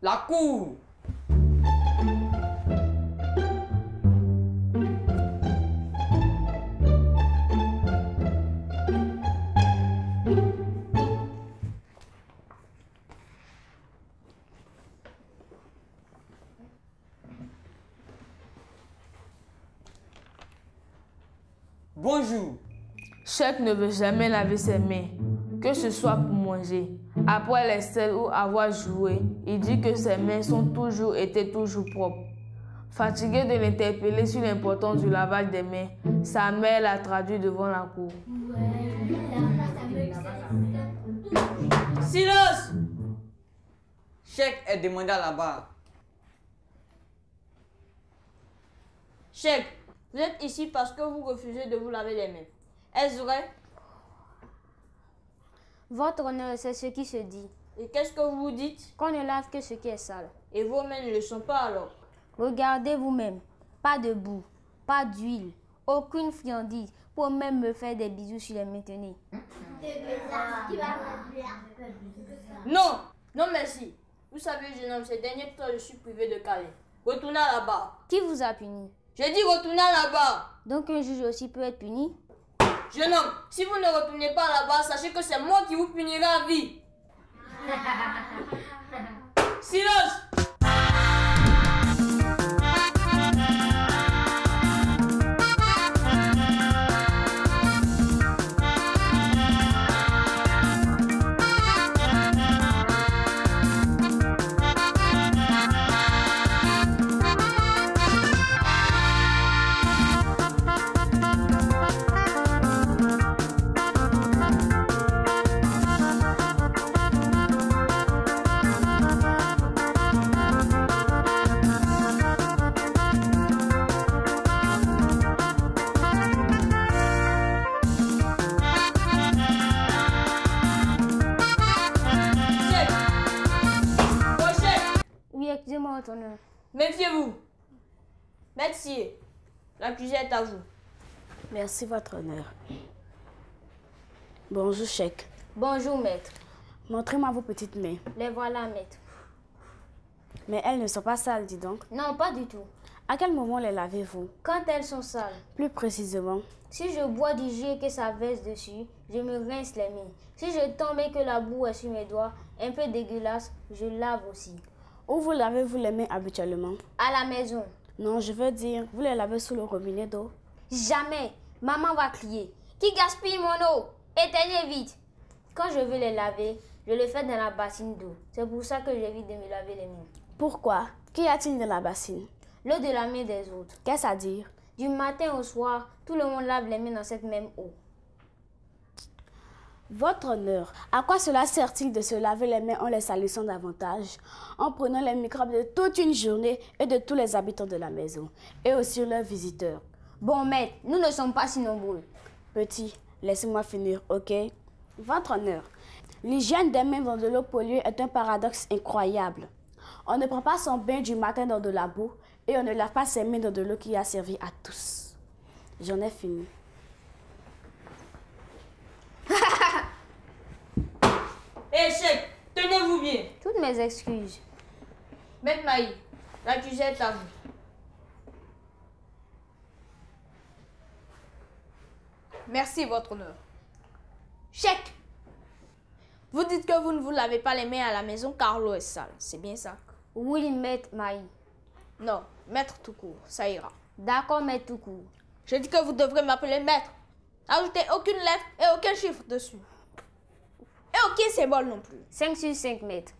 La cour. Bonjour. Chèque ne veut jamais laver ses mains, que ce soit pour manger, après les selles ou avoir joué. Il dit que ses mains sont toujours propres. Fatigué de l'interpeller sur l'importance du lavage des mains, sa mère l'a traduit devant la cour. Silence. Chèque est demandé à la barre. Chèque, vous êtes ici parce que vous refusez de vous laver les mains. Est-ce vrai? Votre honneur, c'est ce qui se dit. Et qu'est-ce que vous dites? Qu'on ne lave que ce qui est sale. Et vos mains ne le sont pas alors? Regardez vous-même. Pas de boue, pas d'huile, aucune friandise pour même me faire des bisous sur les mains. Tenez. Non, non merci. Vous savez, jeune homme, ces derniers temps, je suis privé de câlin. Retournez à la barre. Qui vous a puni? J'ai dit retournez à la barre. Donc un juge aussi peut être puni? Jeune homme, si vous ne retournez pas à la barre, sachez que c'est moi qui vous punirai à vie. Silence! Excusez-moi, votre honneur. Méfiez-vous. Maître Sire, l'accusé est à vous. Merci, votre honneur. Bonjour, chèque. Bonjour, maître. Montrez-moi vos petites mains. Les voilà, maître. Mais elles ne sont pas sales, dis donc. Non, pas du tout. À quel moment les lavez-vous? Quand elles sont sales. Plus précisément. Si je bois du jus et que ça verse dessus, je me rince les mains. Si je tombe et que la boue est sur mes doigts, un peu dégueulasse, je lave aussi. Où vous lavez-vous les mains habituellement? À la maison. Non, je veux dire, vous les lavez sous le robinet d'eau? Jamais. Maman va crier. Qui gaspille mon eau? Éteignez vite. Quand je veux les laver, je le fais dans la bassine d'eau. C'est pour ça que j'évite de me laver les mains. Pourquoi? Qu'y a-t-il dans la bassine? L'eau de la main des autres. Qu'est-ce à dire? Du matin au soir, tout le monde lave les mains dans cette même eau. Votre honneur, à quoi cela sert-il de se laver les mains en les salissant davantage, en prenant les microbes de toute une journée et de tous les habitants de la maison, et aussi leurs visiteurs? Bon, maître, nous ne sommes pas si nombreux. Petit, laissez-moi finir, ok? Votre honneur, l'hygiène des mains dans de l'eau polluée est un paradoxe incroyable. On ne prend pas son bain du matin dans de la boue et on ne lave pas ses mains dans de l'eau qui a servi à tous. J'en ai fini. Chèque, tenez-vous bien. Toutes mes excuses. Maître Maï, l'accusé est à vous. Merci, votre honneur. Chèque! Vous dites que vous ne vous lavez pas les mains à la maison car l'eau est sale, c'est bien ça? Oui, maître Maï. Non, maître tout court, ça ira. D'accord, maître tout court. Je dis que vous devrez m'appeler maître. Ajoutez aucune lettre et aucun chiffre dessus. Et aucun symbole non plus. 5 sur 5, maître.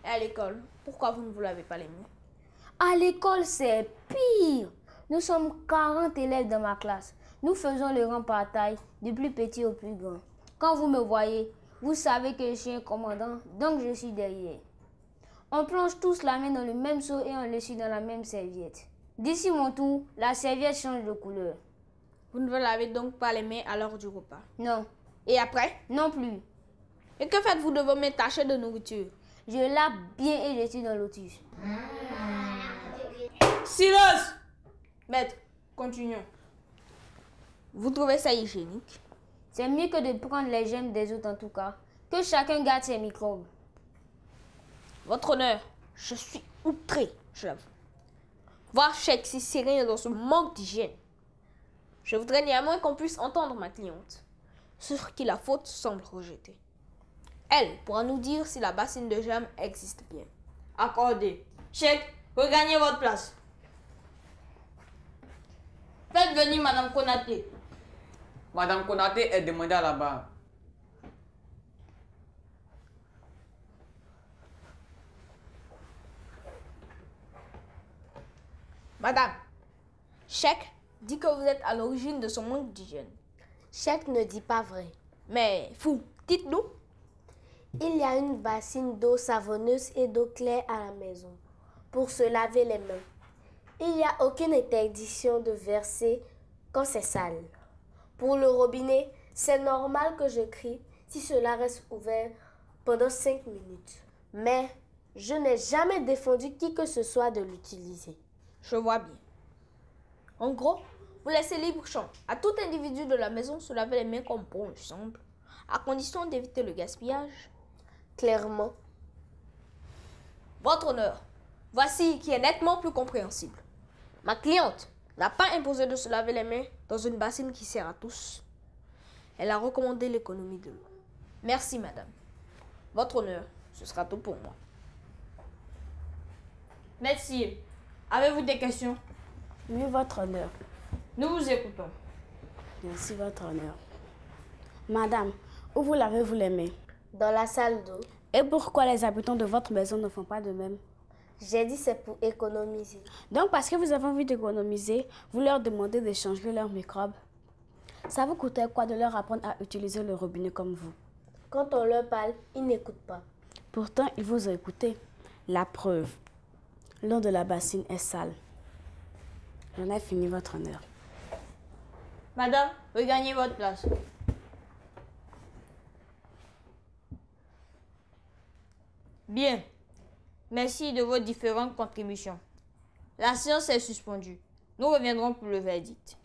Et à l'école, pourquoi vous ne vous lavez pas les mains? À l'école, c'est pire. Nous sommes 40 élèves dans ma classe. Nous faisons le rang par taille, du plus petit au plus grand. Quand vous me voyez, vous savez que je suis un commandant, donc je suis derrière. On plonge tous la main dans le même seau et on l'essuie dans la même serviette. D'ici mon tour, la serviette change de couleur. Vous ne vous lavez donc pas les mains à l'heure du repas? Non. Et après? Non plus. Et que faites-vous de vos mains tachées de nourriture? Je lave bien et je suis dans l'autus. Silence! Maître, continuons. Vous trouvez ça hygiénique? C'est mieux que de prendre les gemmes des autres en tout cas. Que chacun garde ses microbes. Votre honneur, Je suis outré, je l'avoue. Voir Sheikh si serré dans ce manque d'hygiène. Je voudrais néanmoins qu'on puisse entendre ma cliente. Sur qui la faute semble rejetée. Elle pourra nous dire si la bassine de jam existe bien. Accordé. Sheikh, regagnez votre place. Faites venir Madame Konaté. Madame Konaté est demandée à la barre. Madame, Sheikh dit que vous êtes à l'origine de son manque d'hygiène. Sheikh ne dit pas vrai. Mais vous, dites-nous. Il y a une bassine d'eau savonneuse et d'eau claire à la maison pour se laver les mains. Il n'y a aucune interdiction de verser quand c'est sale. Pour le robinet, c'est normal que je crie si cela reste ouvert pendant 5 minutes. Mais je n'ai jamais défendu qui que ce soit de l'utiliser. Je vois bien. En gros, vous laissez libre champ à tout individu de la maison se laver les mains comme bon lui semble, à condition d'éviter le gaspillage. Clairement. Votre honneur, voici qui est nettement plus compréhensible. Ma cliente n'a pas imposé de se laver les mains dans une bassine qui sert à tous. Elle a recommandé l'économie de l'eau. Merci, madame. Votre honneur, ce sera tout pour moi. Merci. Avez-vous des questions? Oui, votre honneur. Nous vous écoutons. Merci, votre honneur. Madame, où vous lavez-vous les mains? Dans la salle d'eau. Et pourquoi les habitants de votre maison ne font pas de même? J'ai dit c'est pour économiser. Donc, parce que vous avez envie d'économiser, vous leur demandez d'échanger leurs microbes. Ça vous coûtait quoi de leur apprendre à utiliser le robinet comme vous? Quand on leur parle, ils n'écoutent pas. Pourtant, ils vous ont écouté. La preuve, l'eau de la bassine est sale. J'en ai fini, votre honneur. Madame, regagnez votre place. Bien. Merci de vos différentes contributions. La séance est suspendue. Nous reviendrons pour le verdict.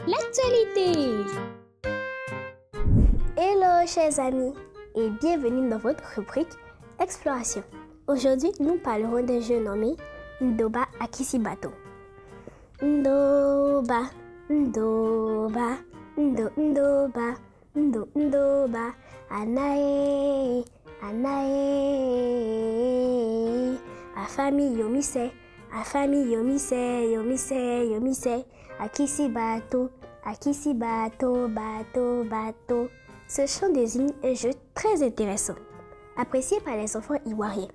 L'actualité. Hello chers amis et bienvenue dans votre rubrique Exploration. Aujourd'hui, nous parlerons d'un jeu nommé Ndoba Akisibato. Ndoba, Ndoba, Ndoba, Ndoba, Anae, Anae, Afami Yomise, Afami Yomise, Yomise, Yomise, Akisibato, Akisibato, Bato, Bato. Ce chant désigne un jeu très intéressant, apprécié par les enfants ivoiriens.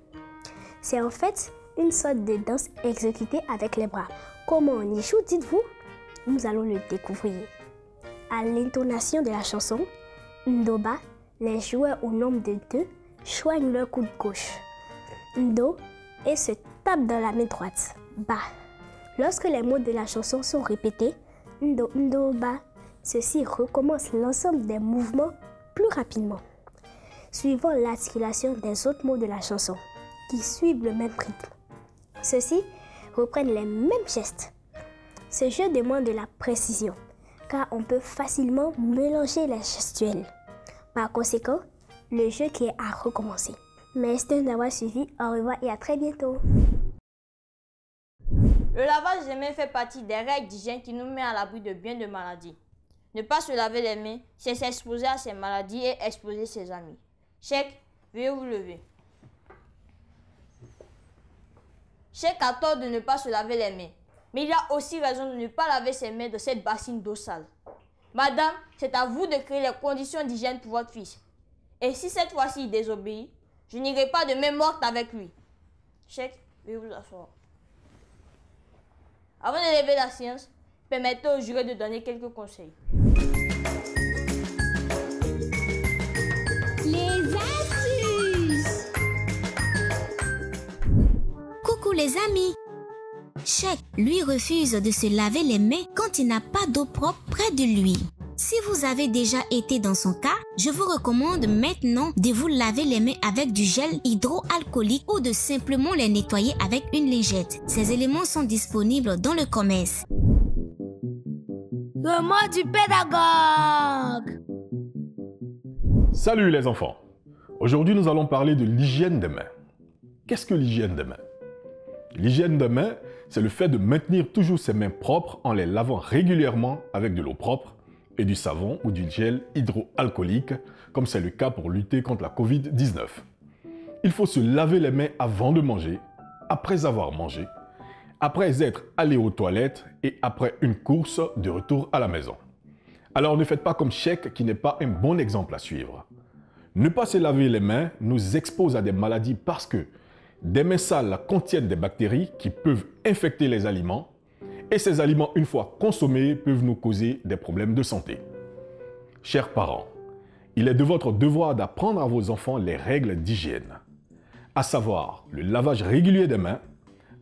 C'est en fait une sorte de danse exécutée avec les bras. Comment on y joue, dites-vous? Nous allons le découvrir. À l'intonation de la chanson, Ndoba, les joueurs au nombre de 2 joignent leur coude gauche, Ndo, et se tapent dans la main droite, Ba. Lorsque les mots de la chanson sont répétés, Ndo, Ndoba, ceux-ci recommencent l'ensemble des mouvements plus rapidement, suivant l'articulation des autres mots de la chanson, qui suivent le même rythme. Ceux-ci reprennent les mêmes gestes. Ce jeu demande de la précision, car on peut facilement mélanger les gestuels. Par conséquent, le jeu qui est à recommencer. Merci d'avoir suivi, au revoir et à très bientôt. Le lavage des mains fait partie des règles d'hygiène qui nous met à l'abri de bien de maladies. Ne pas se laver les mains, c'est s'exposer à ces maladies et exposer ses amis. Sheikh, veuillez vous lever. Sheikh a tort de ne pas se laver les mains. Mais il a aussi raison de ne pas laver ses mains de cette bassine d'eau sale. Madame, c'est à vous de créer les conditions d'hygiène pour votre fils. Et si cette fois-ci il désobéit, je n'irai pas de main morte avec lui. Sheikh, veuillez vous asseoir. Avant de lever la séance, permettez au juré de donner quelques conseils. Les astuces. Coucou les amis. Sheikh, lui, refuse de se laver les mains quand il n'a pas d'eau propre près de lui. Si vous avez déjà été dans son cas, je vous recommande maintenant de vous laver les mains avec du gel hydroalcoolique ou de simplement les nettoyer avec une lingette. Ces éléments sont disponibles dans le commerce. Le mot du pédagogue. Salut les enfants! Aujourd'hui, nous allons parler de l'hygiène des mains. Qu'est-ce que l'hygiène des mains? L'hygiène des mains, c'est le fait de maintenir toujours ses mains propres en les lavant régulièrement avec de l'eau propre et du savon ou du gel hydroalcoolique, comme c'est le cas pour lutter contre la Covid-19. Il faut se laver les mains avant de manger, après avoir mangé, après être allé aux toilettes et après une course de retour à la maison. Alors ne faites pas comme Sheikh qui n'est pas un bon exemple à suivre. Ne pas se laver les mains nous expose à des maladies parce que des mains sales contiennent des bactéries qui peuvent infecter les aliments et ces aliments, une fois consommés, peuvent nous causer des problèmes de santé. Chers parents, il est de votre devoir d'apprendre à vos enfants les règles d'hygiène, à savoir le lavage régulier des mains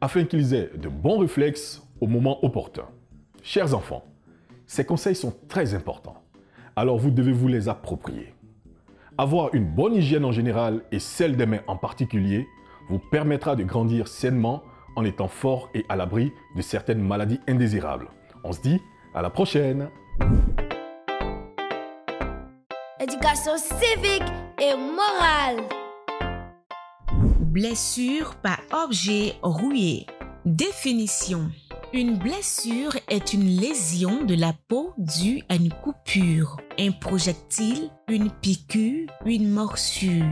afin qu'ils aient de bons réflexes au moment opportun. Chers enfants, ces conseils sont très importants, alors vous devez vous les approprier. Avoir une bonne hygiène en général et celle des mains en particulier vous permettra de grandir sainement en étant fort et à l'abri de certaines maladies indésirables. On se dit à la prochaine! Éducation civique et morale. Blessure par objet rouillé. Définition. Une blessure est une lésion de la peau due à une coupure, un projectile, une piqûre, une morsure.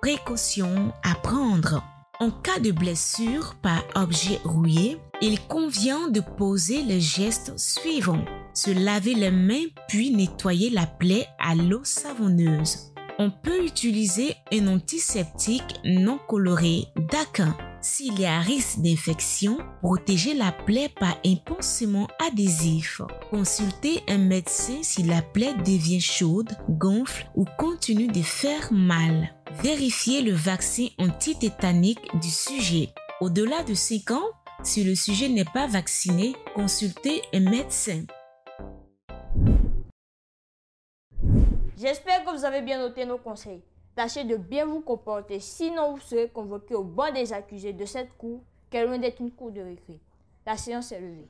Précaution à prendre. En cas de blessure par objet rouillé, il convient de poser les gestes suivants. Se laver les mains puis nettoyer la plaie à l'eau savonneuse. On peut utiliser un antiseptique non coloré d'Aquin. S'il y a risque d'infection, protégez la plaie par un pansement adhésif. Consultez un médecin si la plaie devient chaude, gonfle ou continue de faire mal. Vérifiez le vaccin antitétanique du sujet. Au-delà de 5 ans, si le sujet n'est pas vacciné, consultez un médecin. J'espère que vous avez bien noté nos conseils. Tâchez de bien vous comporter, sinon vous serez convoqué au banc des accusés de cette cour, qui est loin d'être une cour de récré. La séance est levée.